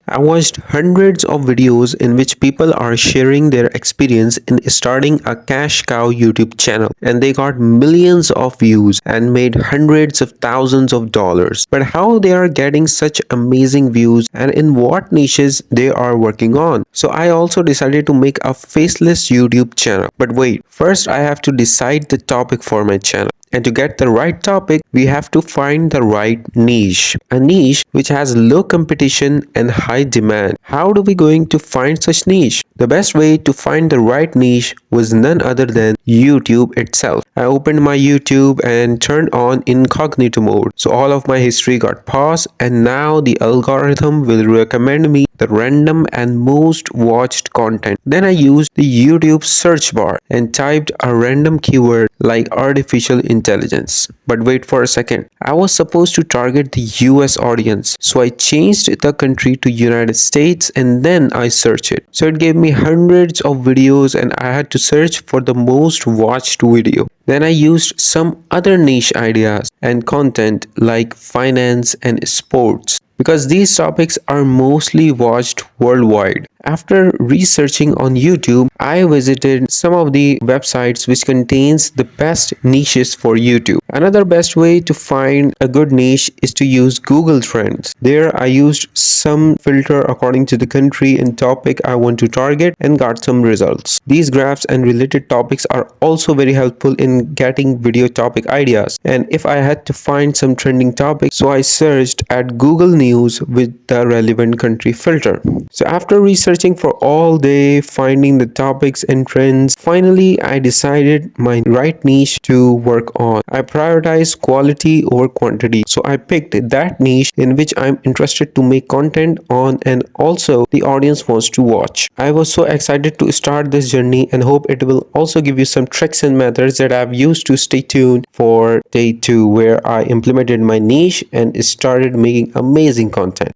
I watched hundreds of videos in which people are sharing their experience in starting a cash cow YouTube channel, and they got millions of views and made hundreds of thousands of dollars. But how they are getting such amazing views and in what niches they are working on? So I also decided to make a faceless YouTube channel. But wait, first I have to decide the topic for my channel. And to get the right topic, we have to find the right niche. A niche which has low competition and high demand. How do we going to find such niche? The best way to find the right niche was none other than YouTube itself. I opened my YouTube and turned on incognito mode. So all of my history got paused, and now the algorithm will recommend me the random and most watched content. Then I used the YouTube search bar and typed a random keyword like artificial intelligence. But wait for a second. I was supposed to target the US audience. So I changed the country to United States and then I searched it. So it gave me hundreds of videos and I had to search for the most watched video. Then I used some other niche ideas and content like finance and sports, because these topics are mostly watched worldwide. After researching on YouTube, I visited some of the websites which contains the best niches for YouTube. Another best way to find a good niche is to use Google Trends. There I used some filter according to the country and topic I want to target and got some results. These graphs and related topics are also very helpful in getting video topic ideas. And if I had to find some trending topics, so I searched at Google News with the relevant country filter. So after researching for all day, finding the topics and trends, finally I decided my right niche to work on. I prioritized quality over quantity. So I picked that niche in which I'm interested to make content on and also the audience wants to watch. I was so excited to start this journey and hope it will also give you some tricks and methods that I've used. To stay tuned for day 2, where I implemented my niche and started making amazing content.